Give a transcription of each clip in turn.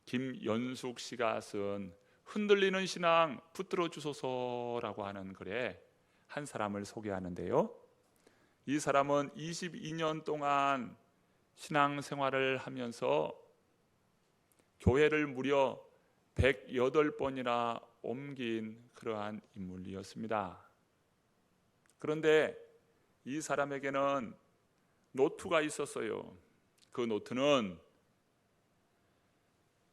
김연숙 씨가 쓴 흔들리는 신앙 붙들어 주소서라고 하는 글에 한 사람을 소개하는데요. 이 사람은 22년 동안 신앙생활을 하면서 교회를 무려 108번이나 옮긴 그러한 인물이었습니다. 그런데 이 사람에게는 노트가 있었어요. 그 노트는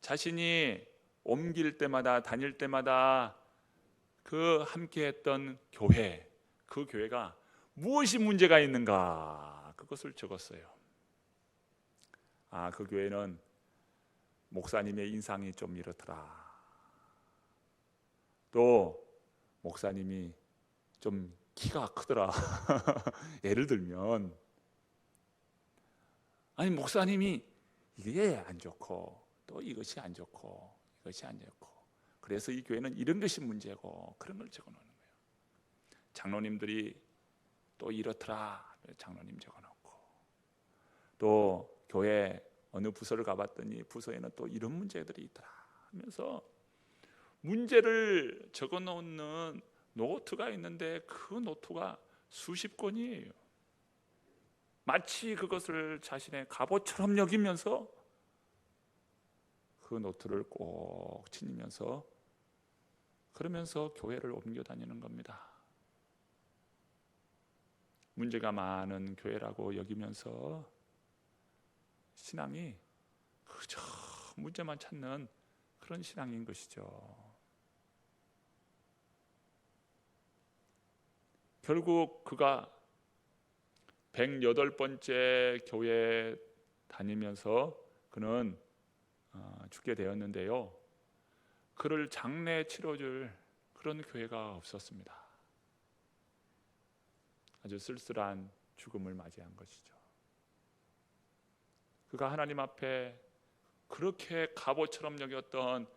자신이 옮길 때마다 다닐 때마다 그 함께했던 교회, 그 교회가 무엇이 문제가 있는가 그것을 적었어요. 그 교회는 목사님의 인상이 좀 이렇더라. 또 목사님이 좀 키가 크더라. 예를 들면 목사님이 이게 안 좋고 또 이것이 안 좋고 이것이 안 좋고 그래서 이 교회는 이런 것이 문제고 그런 걸 적어놓는 거예요. 장로님들이 또 이렇더라. 장로님 적어놓고 또 교회 어느 부서를 가봤더니 부서에는 또 이런 문제들이 있더라 하면서 문제를 적어놓는 노트가 있는데 그 노트가 수십 권이에요. 마치 그것을 자신의 갑옷처럼 여기면서 그 노트를 꼭 지니면서 그러면서 교회를 옮겨 다니는 겁니다. 문제가 많은 교회라고 여기면서 신앙이 그저 문제만 찾는 그런 신앙인 것이죠. 결국 그가 108번째 교회 다니면서 그는 죽게 되었는데요. 그를 장례 치러줄 그런 교회가 없었습니다. 아주 쓸쓸한 죽음을 맞이한 것이죠. 그가 하나님 앞에 그렇게 갑옷처럼 여겼던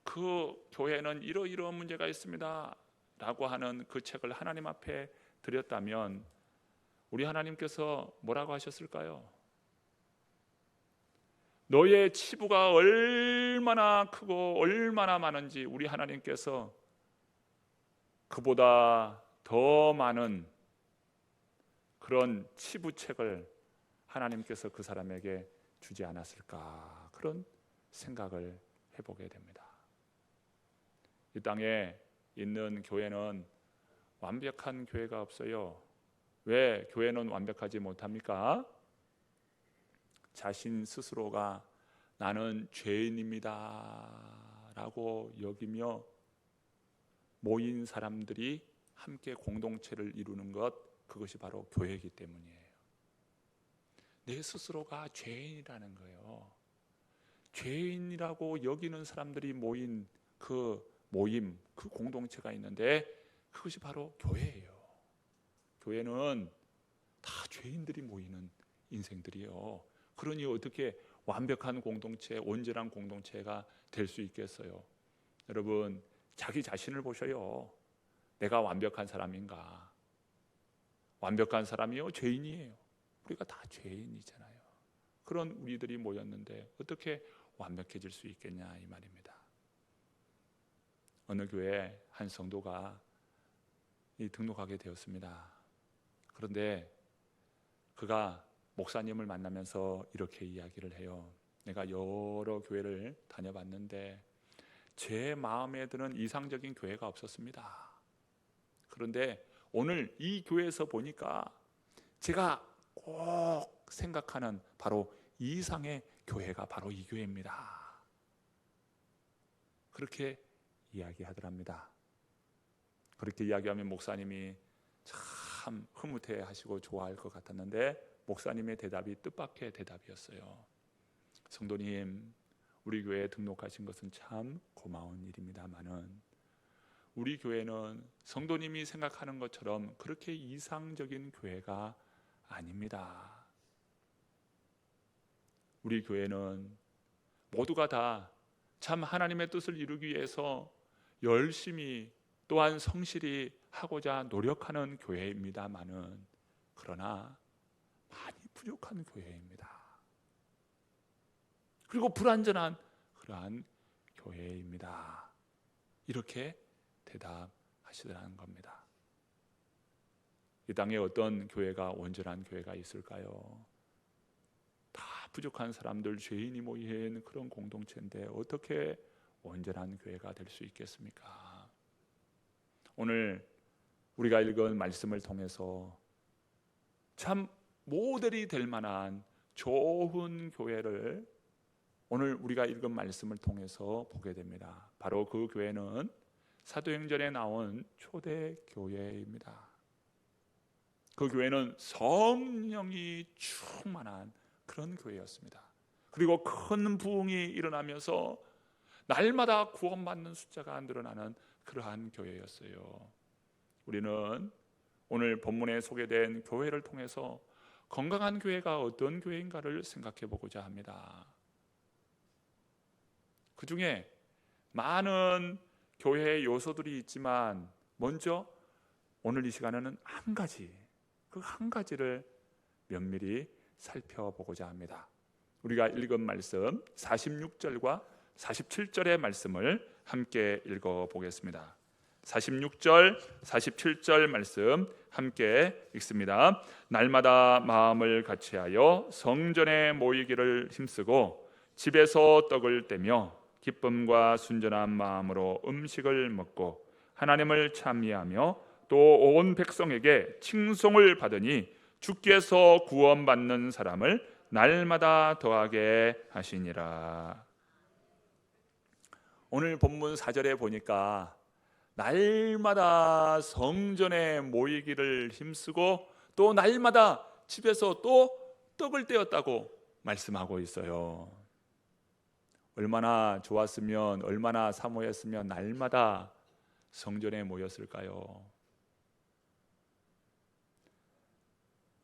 그 교회는 이러이러한 문제가 있습니다 라고 하는 그 책을 하나님 앞에 드렸다면 우리 하나님께서 뭐라고 하셨을까요? 너의 치부가 얼마나 크고 얼마나 많은지 우리 하나님께서 그보다 더 많은 그런 치부책을 하나님께서 그 사람에게 주지 않았을까 그런 생각을 해보게 됩니다. 이 땅에 있는 교회는 완벽한 교회가 없어요. 왜 교회는 완벽하지 못합니까? 자신 스스로가 나는 죄인입니다 라고 여기며 모인 사람들이 함께 공동체를 이루는 것, 그것이 바로 교회이기 때문이에요. 내 스스로가 죄인이라는 거예요. 죄인이라고 여기는 사람들이 모인 그 모임, 그 공동체가 있는데 그것이 바로 교회예요. 교회는 다 죄인들이 모이는 인생들이에요. 그러니 어떻게 완벽한 공동체, 온전한 공동체가 될 수 있겠어요? 여러분, 자기 자신을 보셔요. 내가 완벽한 사람인가? 완벽한 사람이요? 죄인이에요. 우리가 다 죄인이잖아요. 그런 우리들이 모였는데 어떻게 완벽해질 수 있겠냐 이 말입니다. 어느 교회 한 성도가 등록하게 되었습니다. 그런데 그가 목사님을 만나면서 이렇게 이야기를 해요. 내가 여러 교회를 다녀봤는데 제 마음에 드는 이상적인 교회가 없었습니다. 그런데 오늘 이 교회에서 보니까 제가 꼭 생각하는 바로 이상의 교회가 바로 이 교회입니다. 그렇게 이야기하더랍니다. 그렇게 이야기하면 목사님이 참 흐뭇해 하시고 좋아할 것 같았는데 목사님의 대답이 뜻밖의 대답이었어요. 성도님, 우리 교회에 등록하신 것은 참 고마운 일입니다마는 우리 교회는 성도님이 생각하는 것처럼 그렇게 이상적인 교회가 아닙니다. 우리 교회는 모두가 다 참 하나님의 뜻을 이루기 위해서 열심히 또한 성실히 하고자 노력하는 교회입니다마는 그러나 많이 부족한 교회입니다. 그리고 불완전한 그러한 교회입니다. 이렇게 대답하시더라는 겁니다. 이 땅에 어떤 교회가 온전한 교회가 있을까요? 다 부족한 사람들, 죄인이 모인 그런 공동체인데 어떻게 온전한 교회가 될 수 있겠습니까? 오늘 우리가 읽은 말씀을 통해서 참 모델이 될 만한 좋은 교회를 오늘 우리가 읽은 말씀을 통해서 보게 됩니다. 바로 그 교회는 사도행전에 나온 초대교회입니다. 그 교회는 성령이 충만한 그런 교회였습니다. 그리고 큰 부흥이 일어나면서 날마다 구원받는 숫자가 늘어나는 그러한 교회였어요. 우리는 오늘 본문에 소개된 교회를 통해서 건강한 교회가 어떤 교회인가를 생각해 보고자 합니다. 그 중에 많은 교회의 요소들이 있지만 먼저 오늘 이 시간에는 그 한 가지를 면밀히 살펴보고자 합니다. 우리가 읽은 말씀 46절과 47절의 말씀을 함께 읽어보겠습니다. 46절, 47절 말씀 함께 읽습니다. 날마다 마음을 같이하여 성전에 모이기를 힘쓰고 집에서 떡을 떼며 기쁨과 순전한 마음으로 음식을 먹고 하나님을 찬미하며 또 온 백성에게 칭송을 받으니 주께서 구원받는 사람을 날마다 더하게 하시니라. 오늘 본문 4절에 보니까 날마다 성전에 모이기를 힘쓰고 또 날마다 집에서 또 떡을 떼었다고 말씀하고 있어요. 얼마나 좋았으면, 얼마나 사모했으면 날마다 성전에 모였을까요?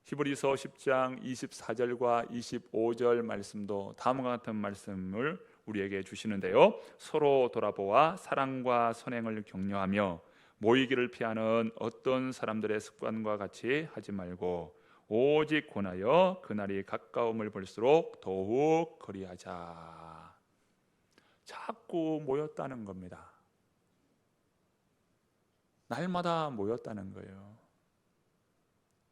히브리서 10장 24절과 25절 말씀도 다음과 같은 말씀을 우리에게 주시는데요. 서로 돌아보아 사랑과 선행을 격려하며 모이기를 피하는 어떤 사람들의 습관과 같이 하지 말고 오직 권하여 그날이 가까움을 볼수록 더욱 그리하자. 자꾸 모였다는 겁니다. 날마다 모였다는 거예요.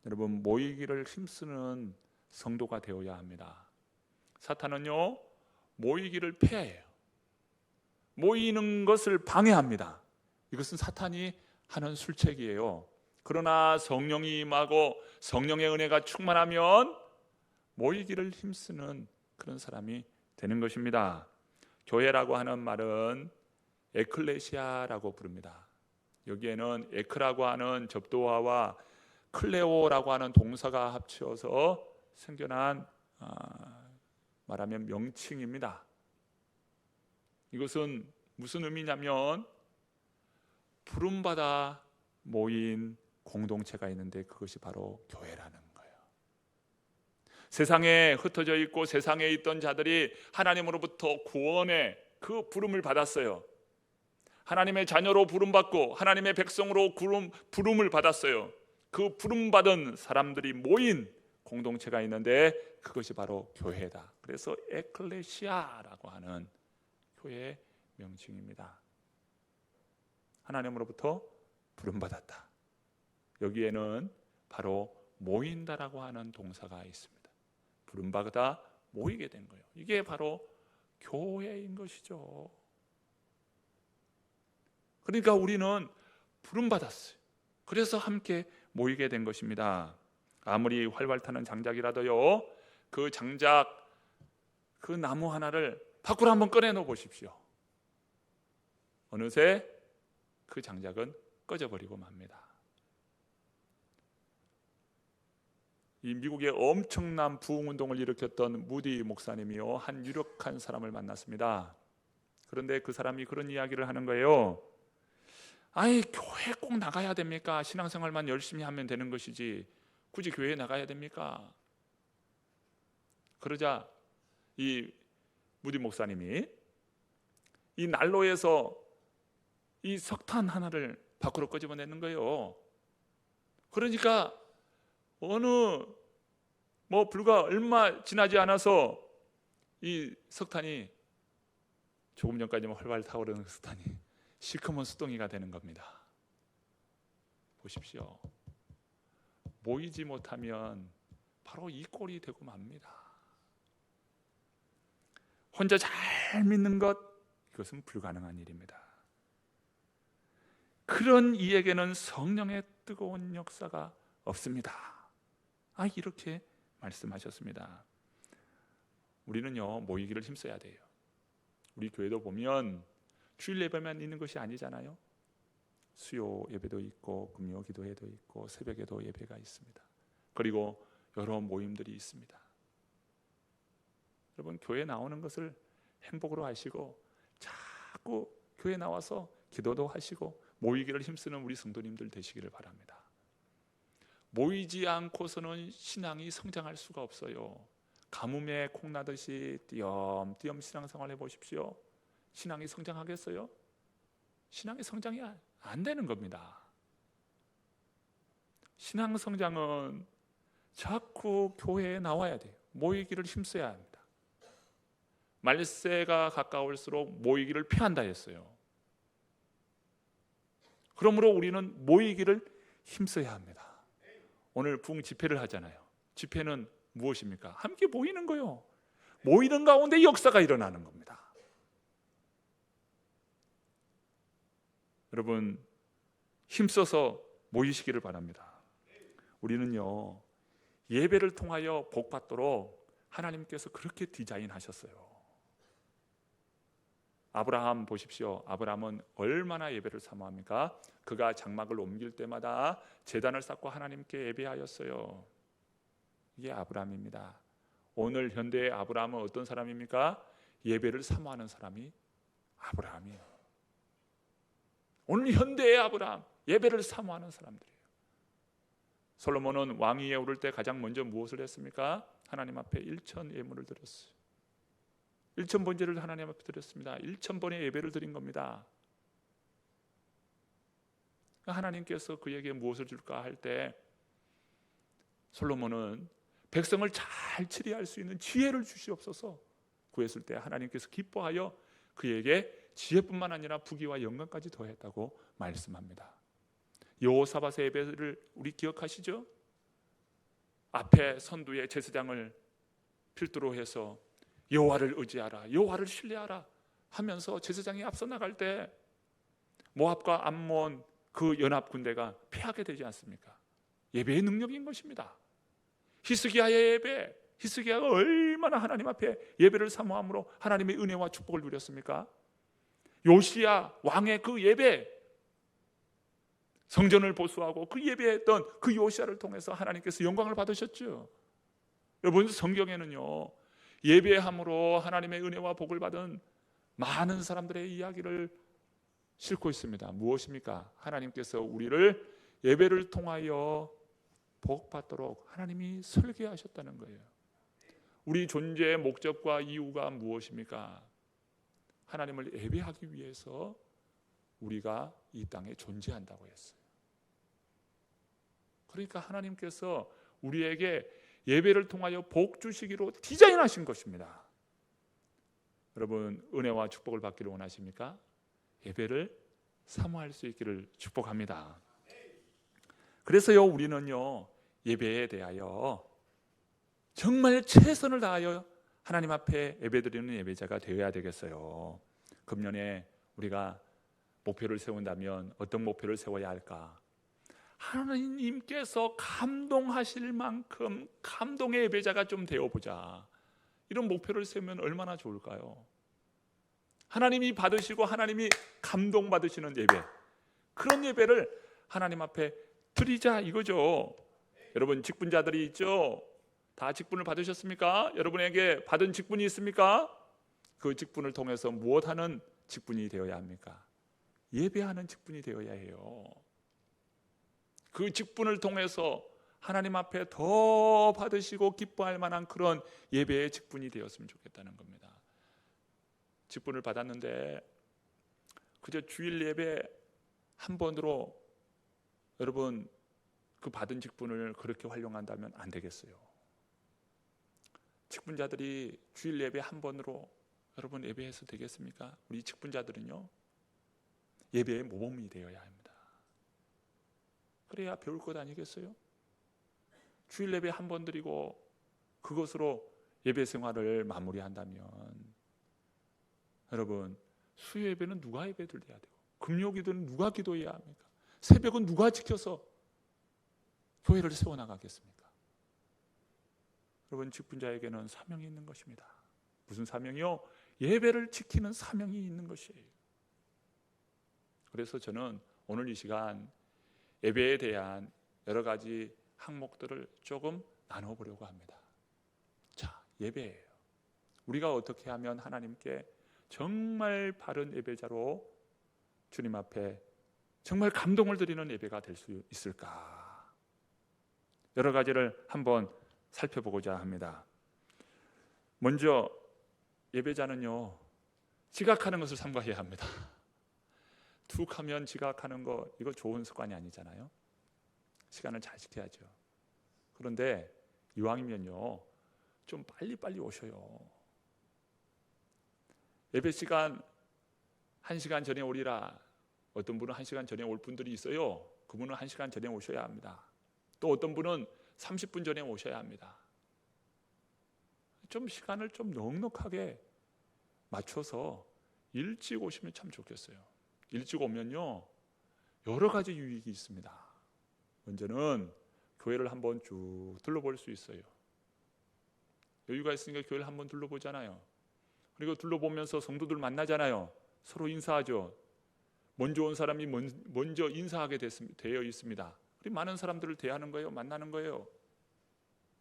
여러분, 모이기를 힘쓰는 성도가 되어야 합니다. 사탄은요, 모이기를 폐해요. 모이는 것을 방해합니다. 이것은 사탄이 하는 술책이에요. 그러나 성령이 임하고 성령의 은혜가 충만하면 모이기를 힘쓰는 그런 사람이 되는 것입니다. 교회라고 하는 말은 에클레시아라고 부릅니다. 여기에는 에크라고 하는 접두어와 클레오라고 하는 동사가 합쳐서 생겨난 말하면 명칭입니다. 이것은 무슨 의미냐면 부름받아 모인 공동체가 있는데 그것이 바로 교회라는 거예요. 세상에 흩어져 있고 세상에 있던 자들이 하나님으로부터 구원의 그 부름을 받았어요. 하나님의 자녀로 부름받고 하나님의 백성으로 부름을 받았어요. 그 부름받은 사람들이 모인 공동체가 있는데 그것이 바로 교회다. 그래서 에클레시아라고 하는 교회의 명칭입니다. 하나님으로부터 부름받았다. 여기에는 바로 모인다라고 하는 동사가 있습니다. 부름받아 모이게 된 거예요. 이게 바로 교회인 것이죠. 그러니까 우리는 부름받았어요. 그래서 함께 모이게 된 것입니다. 아무리 활활 타는 장작이라도요, 그 장작, 그 나무 하나를 밖으로 한번 꺼내놓아 보십시오. 어느새 그 장작은 꺼져버리고 맙니다. 이 미국의 엄청난 부흥운동을 일으켰던 무디 목사님이요, 한 유력한 사람을 만났습니다. 그런데 그 사람이 그런 이야기를 하는 거예요. 아니, 교회 꼭 나가야 됩니까? 신앙생활만 열심히 하면 되는 것이지 굳이 교회에 나가야 됩니까? 그러자 이 무디 목사님이 이 난로에서 이 석탄 하나를 밖으로 끄집어내는 거예요. 그러니까 불과 얼마 지나지 않아서 이 석탄이 조금 전까지만 활발 타오르는 수단이 시커먼 수동이가 되는 겁니다. 보십시오. 모이지 못하면 바로 이 꼴이 되고 맙니다. 혼자 잘 믿는 것, 이것은 불가능한 일입니다. 그런 이에게는 성령의 뜨거운 역사가 없습니다. 이렇게 말씀하셨습니다. 우리는요, 모이기를 힘써야 돼요. 우리 교회도 보면 주일 예배만 있는 것이 아니잖아요. 수요 예배도 있고 금요 기도회도 있고 새벽에도 예배가 있습니다. 그리고 여러 모임들이 있습니다. 여러분, 교회 나오는 것을 행복으로 하시고 자꾸 교회 나와서 기도도 하시고 모이기를 힘쓰는 우리 성도님들 되시기를 바랍니다. 모이지 않고서는 신앙이 성장할 수가 없어요. 가뭄에 콩나듯이 띄엄띄엄 신앙생활 해보십시오. 신앙이 성장하겠어요? 신앙의 성장이 안 되는 겁니다. 신앙 성장은 자꾸 교회에 나와야 돼요. 모이기를 힘써야 합니다. 말세가 가까울수록 모이기를 피한다 했어요. 그러므로 우리는 모이기를 힘써야 합니다. 오늘 부흥 집회를 하잖아요. 집회는 무엇입니까? 함께 모이는 거요. 모이는 가운데 역사가 일어나는 겁니다. 여러분, 힘써서 모이시기를 바랍니다. 우리는요, 예배를 통하여 복받도록 하나님께서 그렇게 디자인하셨어요. 아브라함 보십시오. 아브라함은 얼마나 예배를 사모합니까? 그가 장막을 옮길 때마다 제단을 쌓고 하나님께 예배하였어요. 이게 아브라함입니다. 오늘 현대의 아브라함은 어떤 사람입니까? 예배를 사모하는 사람이 아브라함이에요. 오늘 현대의 아브라함, 예배를 사모하는 사람들이에요. 솔로몬은 왕위에 오를 때 가장 먼저 무엇을 했습니까? 하나님 앞에 1천 예물을 드렸어요. 1천 번제를 하나님 앞에 드렸습니다. 1천 번의 예배를 드린 겁니다. 하나님께서 그에게 무엇을 줄까 할 때 솔로몬은 백성을 잘 치리할 수 있는 지혜를 주시옵소서 구했을 때 하나님께서 기뻐하여 그에게 지혜뿐만 아니라 부귀와 영광까지 더했다고 말씀합니다. 여호사밧의 예배를 우리 기억하시죠? 앞에 선두에 제사장을 필두로 해서 여호와를 의지하라, 여호와를 신뢰하라 하면서 제사장이 앞서 나갈 때 모압과 암몬 그 연합 군대가 패하게 되지 않습니까? 예배의 능력인 것입니다. 히스기야의 예배, 히스기야가 얼마나 하나님 앞에 예배를 사모함으로 하나님의 은혜와 축복을 누렸습니까? 요시야 왕의 그 예배, 성전을 보수하고 그 예배했던 그 요시야를 통해서 하나님께서 영광을 받으셨죠. 여러분, 성경에는요, 예배함으로 하나님의 은혜와 복을 받은 많은 사람들의 이야기를 싣고 있습니다. 무엇입니까? 하나님께서 우리를 예배를 통하여 복받도록 하나님이 설계하셨다는 거예요. 우리 존재의 목적과 이유가 무엇입니까? 하나님을 예배하기 위해서 우리가 이 땅에 존재한다고 했어요. 그러니까 하나님께서 우리에게 예배를 통하여 복 주시기로 디자인하신 것입니다. 여러분, 은혜와 축복을 받기를 원하십니까? 예배를 사모할 수 있기를 축복합니다. 그래서요, 우리는요, 예배에 대하여 정말 최선을 다하여 하나님 앞에 예배드리는 예배자가 되어야 되겠어요. 금년에 우리가 목표를 세운다면 어떤 목표를 세워야 할까? 하나님께서 감동하실 만큼 감동의 예배자가 좀 되어보자. 이런 목표를 세우면 얼마나 좋을까요? 하나님이 받으시고 하나님이 감동받으시는 예배, 그런 예배를 하나님 앞에 드리자 이거죠. 여러분, 직분자들이 있죠? 다 직분을 받으셨습니까? 여러분에게 받은 직분이 있습니까? 그 직분을 통해서 무엇하는 직분이 되어야 합니까? 예배하는 직분이 되어야 해요. 그 직분을 통해서 하나님 앞에 더 받으시고 기뻐할 만한 그런 예배의 직분이 되었으면 좋겠다는 겁니다. 직분을 받았는데 그저 주일 예배 한 번으로 여러분 그 받은 직분을 그렇게 활용한다면 안 되겠어요. 직분자들이 주일 예배 한 번으로 여러분 예배해서 되겠습니까? 우리 직분자들은요 예배의 모범이 되어야 합니다. 그래야 배울 것 아니겠어요? 주일 예배 한 번 드리고 그것으로 예배 생활을 마무리한다면 여러분 수요 예배는 누가 예배 드려야 되고 금요 기도는 누가 기도해야 합니까? 새벽은 누가 지켜서 교회를 세워나가겠습니까? 여러분 직분자에게는 사명이 있는 것입니다. 무슨 사명이요? 예배를 지키는 사명이 있는 것이에요. 그래서 저는 오늘 이 시간 예배에 대한 여러 가지 항목들을 조금 나눠보려고 합니다. 자, 예배예요. 우리가 어떻게 하면 하나님께 정말 바른 예배자로 주님 앞에 정말 감동을 드리는 예배가 될 수 있을까? 여러 가지를 한번 살펴보고자 합니다. 먼저 예배자는요 지각하는 것을 삼가해야 합니다. 툭 하면 지각하는 거 이거 좋은 습관이 아니잖아요. 시간을 잘 지켜야죠. 그런데 이왕이면요 좀 빨리빨리 오셔요. 예배 시간 1시간 전에 오리라. 어떤 분은 1시간 전에 올 분들이 있어요. 그분은 1시간 전에 오셔야 합니다. 또 어떤 분은 30분 전에 오셔야 합니다. 좀 시간을 좀 넉넉하게 맞춰서 일찍 오시면 참 좋겠어요. 일찍 오면요 여러 가지 유익이 있습니다. 먼저는 교회를 한번 쭉 둘러볼 수 있어요. 여유가 있으니까 교회를 한번 둘러보잖아요. 그리고 둘러보면서 성도들 만나잖아요. 서로 인사하죠. 먼저 온 사람이 먼저 인사하게 되어 있습니다. 그리고 많은 사람들을 대하는 거예요. 만나는 거예요.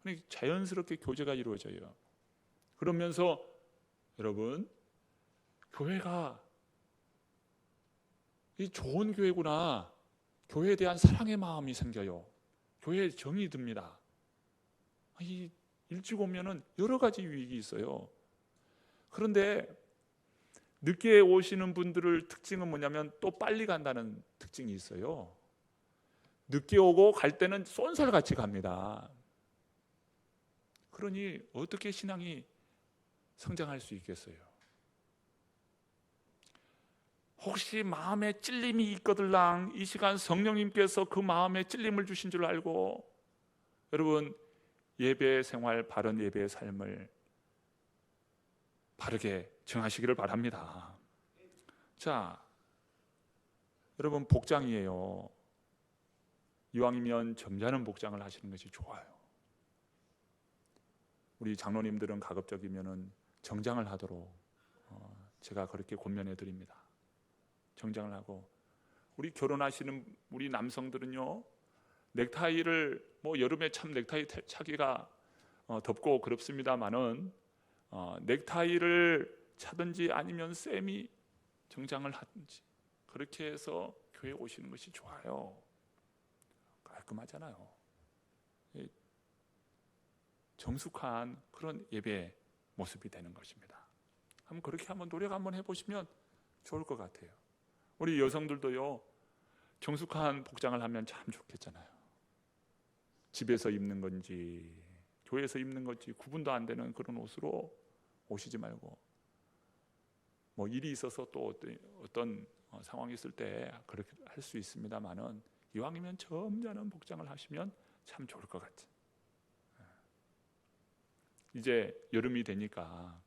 그러니까 자연스럽게 교제가 이루어져요. 그러면서 여러분 교회가 이 좋은 교회구나. 교회에 대한 사랑의 마음이 생겨요. 교회에 정이 듭니다. 이 일찍 오면은 여러 가지 유익이 있어요. 그런데 늦게 오시는 분들의 특징은 뭐냐면 또 빨리 간다는 특징이 있어요. 늦게 오고 갈 때는 쏜살같이 갑니다. 그러니 어떻게 신앙이 성장할 수 있겠어요? 혹시 마음에 찔림이 있거들랑 이 시간 성령님께서 그 마음에 찔림을 주신 줄 알고 여러분 예배 생활, 바른 예배의 삶을 바르게 정하시기를 바랍니다. 자, 여러분 복장이에요. 이왕이면 점잖은 복장을 하시는 것이 좋아요. 우리 장로님들은 가급적이면은 정장을 하도록 제가 그렇게 권면해 드립니다. 정장을 하고 우리 결혼하시는 우리 남성들은요 넥타이를 뭐 여름에 참 넥타이 차기가 덥고 그렇습니다만은 넥타이를 차든지 아니면 세미 정장을 하든지 그렇게 해서 교회에 오시는 것이 좋아요. 깔끔하잖아요. 정숙한 그런 예배 모습이 되는 것입니다. 한번 그렇게 한번 노력 한번 해보시면 좋을 것 같아요. 우리 여성들도요 정숙한 복장을 하면 참 좋겠잖아요. 집에서 입는 건지 교회에서 입는 건지 구분도 안 되는 그런 옷으로 오시지 말고 뭐 일이 있어서 또 어떤 상황이 있을 때 그렇게 할 수 있습니다만은 이왕이면 점잖은 복장을 하시면 참 좋을 것 같아요. 이제 여름이 되니까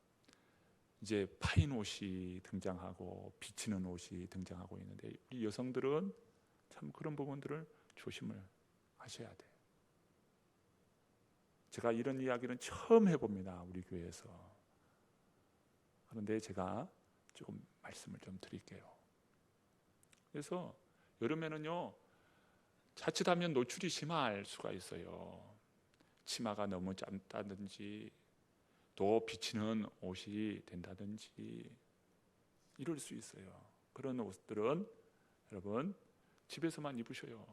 이제 파인 옷이 등장하고 비치는 옷이 등장하고 있는데 우리 여성들은 참 그런 부분들을 조심을 하셔야 돼요. 제가 이런 이야기는 처음 해봅니다. 우리 교회에서. 그런데 제가 조금 말씀을 좀 드릴게요. 그래서 여름에는요 자칫하면 노출이 심할 수가 있어요. 치마가 너무 짧다든지 또 비치는 옷이 된다든지 이럴 수 있어요. 그런 옷들은 여러분 집에서만 입으셔요.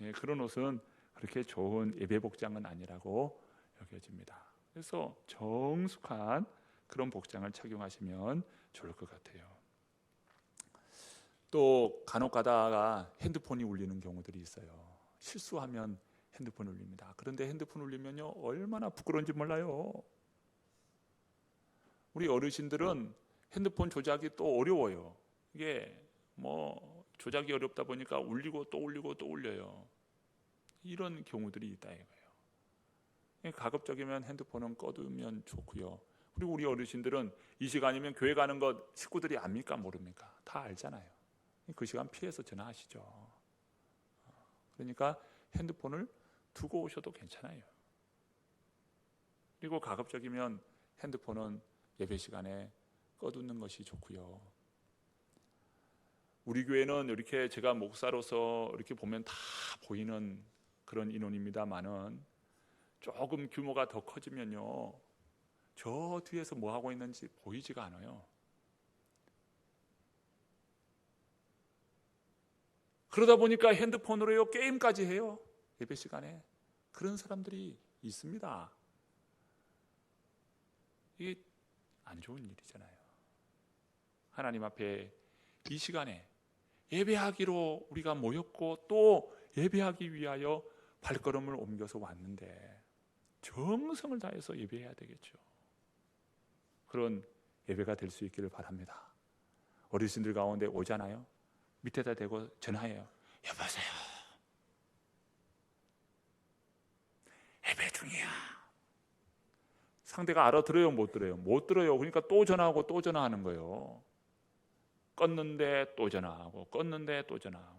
예, 그런 옷은 그렇게 좋은 예배 복장은 아니라고 여겨집니다. 그래서 정숙한 그런 복장을 착용하시면 좋을 것 같아요. 또 간혹 가다가 핸드폰이 울리는 경우들이 있어요. 실수하면 핸드폰 울립니다. 그런데 핸드폰 울리면요 얼마나 부끄러운지 몰라요. 우리 어르신들은 핸드폰 조작이 또 어려워요. 이게 뭐 조작이 어렵다 보니까 울리고 또 울리고 또 울려요. 이런 경우들이 있다 이거예요. 가급적이면 핸드폰은 꺼두면 좋고요. 그리고 우리 어르신들은 이 시간이면 교회 가는 것 식구들이 압니까 모릅니까? 다 알잖아요. 그 시간 피해서 전화하시죠. 그러니까 핸드폰을 두고 오셔도 괜찮아요. 그리고 가급적이면 핸드폰은 예배 시간에 꺼두는 것이 좋고요. 우리 교회는 이렇게 제가 목사로서 이렇게 보면 다 보이는 그런 인원입니다만은 조금 규모가 더 커지면요, 저 뒤에서 뭐 하고 있는지 보이지가 않아요. 그러다 보니까 핸드폰으로요 게임까지 해요. 예배 시간에 그런 사람들이 있습니다. 이게 안 좋은 일이잖아요. 하나님 앞에 이 시간에 예배하기로 우리가 모였고 또 예배하기 위하여 발걸음을 옮겨서 왔는데 정성을 다해서 예배해야 되겠죠. 그런 예배가 될 수 있기를 바랍니다. 어르신들 가운데 오잖아요. 밑에다 대고 전화해요. 여보세요. 예배 중이야. 상대가 알아들어요, 못 들어요? 못 들어요. 그러니까 또 전화하고 또 전화하는 거예요. 껐는데 또 전화하고 껐는데 또 전화하고.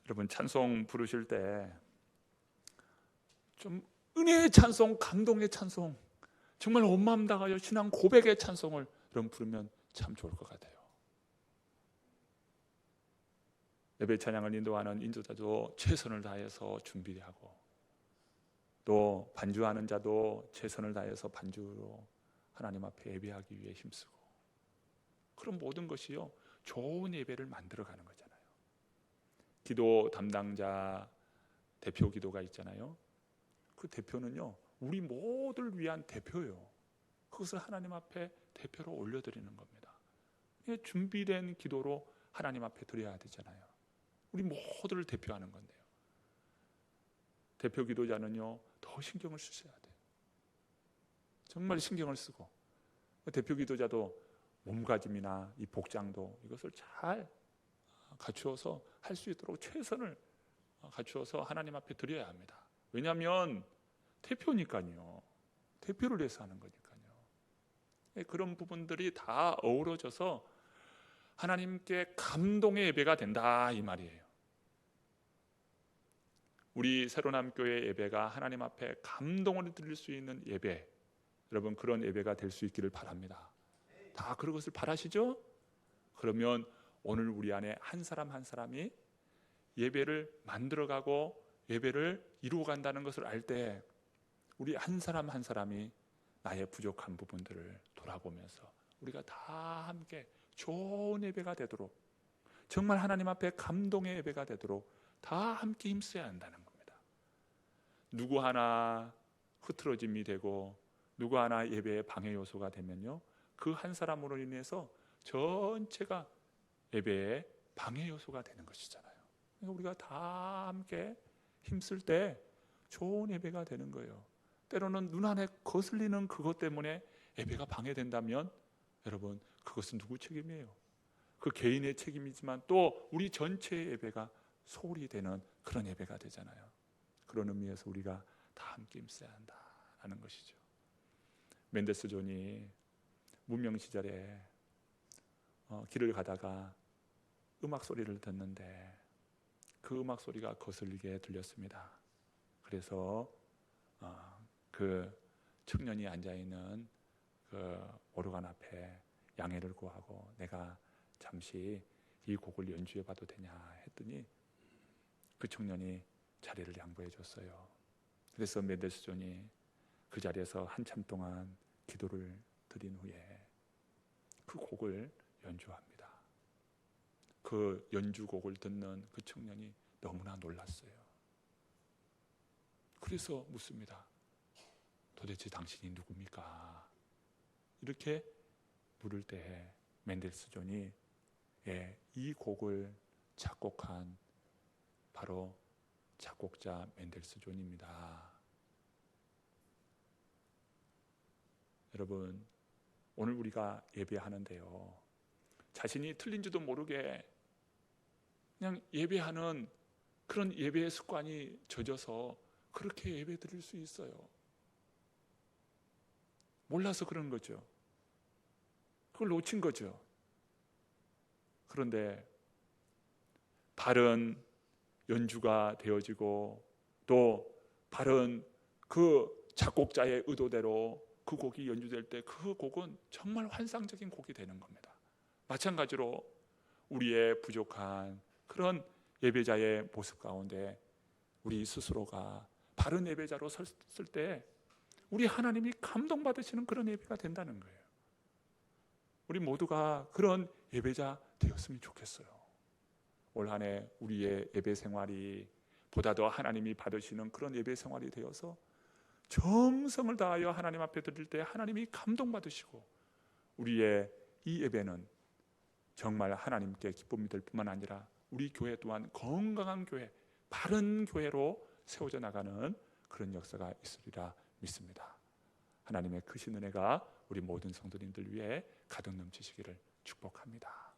여러분 찬송 부르실 때 좀 은혜의 찬송, 감동의 찬송, 정말 온 마음 다하여 신앙 고백의 찬송을 여러분 부르면 참 좋을 것 같아요. 예배 찬양을 인도하는 인도자도 최선을 다해서 준비하고 또 반주하는 자도 최선을 다해서 반주로 하나님 앞에 예배하기 위해 힘쓰고, 그런 모든 것이요 좋은 예배를 만들어가는 거잖아요. 기도 담당자 대표 기도가 있잖아요. 그 대표는요 우리 모두를 위한 대표예요. 그것을 하나님 앞에 대표로 올려드리는 겁니다. 준비된 기도로 하나님 앞에 드려야 되잖아요. 우리 모두를 대표하는 건데요. 대표 기도자는요 더 신경을 쓰셔야 돼요. 정말 신경을 쓰고, 대표 기도자도 몸가짐이나 이 복장도 이것을 잘 갖추어서 할 수 있도록 최선을 갖추어서 하나님 앞에 드려야 합니다. 왜냐하면 대표니까요. 대표를 위해서 하는 거니까요. 그런 부분들이 다 어우러져서 하나님께 감동의 예배가 된다 이 말이에요. 우리 새로남교회 예배가 하나님 앞에 감동을 드릴 수 있는 예배, 여러분 그런 예배가 될 수 있기를 바랍니다. 다 그런 것을 바라시죠? 그러면 오늘 우리 안에 한 사람 한 사람이 예배를 만들어가고 예배를 이루어간다는 것을 알 때 우리 한 사람 한 사람이 나의 부족한 부분들을 돌아보면서 우리가 다 함께 좋은 예배가 되도록, 정말 하나님 앞에 감동의 예배가 되도록 다 함께 힘써야 한다는 겁니다. 누구 하나 흐트러짐이 되고 누구 하나 예배의 방해 요소가 되면요 그 한 사람으로 인해서 전체가 예배의 방해 요소가 되는 것이잖아요. 그러니까 우리가 다 함께 힘쓸 때 좋은 예배가 되는 거예요. 때로는 눈 안에 거슬리는 그것 때문에 예배가 방해된다면 여러분 그것은 누구 책임이에요? 그 개인의 책임이지만 또 우리 전체의 예배가 소홀히 되는 그런 예배가 되잖아요. 그런 의미에서 우리가 다 함께 힘써야 한다는 것이죠. 멘데스 존이 무명 시절에 길을 가다가 음악 소리를 듣는데 그 음악 소리가 거슬리게 들렸습니다. 그래서 그 청년이 앉아있는 그 오르간 앞에 양해를 구하고 내가 잠시 이 곡을 연주해 봐도 되냐 했더니 그 청년이 자리를 양보해 줬어요. 그래서 멘데스 존이 그 자리에서 한참 동안 기도를 드린 후에 그 곡을 연주합니다. 그 연주곡을 듣는 그 청년이 너무나 놀랐어요. 그래서 묻습니다. 도대체 당신이 누굽니까? 이렇게 물을 때 멘델스 존이 이 곡을 작곡한 바로 작곡자 멘델스 존입니다. 여러분, 오늘 우리가 예배하는데요, 자신이 틀린지도 모르게 그냥 예배하는 그런 예배의 습관이 젖어서 그렇게 예배 드릴 수 있어요. 몰라서 그런 거죠. 그걸 놓친 거죠. 그런데 바른 연주가 되어지고 또 바른 그 작곡자의 의도대로 그 곡이 연주될 때 그 곡은 정말 환상적인 곡이 되는 겁니다. 마찬가지로 우리의 부족한 그런 예배자의 모습 가운데 우리 스스로가 바른 예배자로 섰을 때 우리 하나님이 감동받으시는 그런 예배가 된다는 거예요. 우리 모두가 그런 예배자 되었으면 좋겠어요. 올 한 해 우리의 예배 생활이 보다 더 하나님이 받으시는 그런 예배 생활이 되어서 정성을 다하여 하나님 앞에 드릴 때 하나님이 감동받으시고 우리의 이 예배는 정말 하나님께 기쁨이 될 뿐만 아니라 우리 교회 또한 건강한 교회, 바른 교회로 세워져 나가는 그런 역사가 있으리라 믿습니다. 하나님의 크신 은혜가 우리 모든 성도님들 위해 가득 넘치시기를 축복합니다.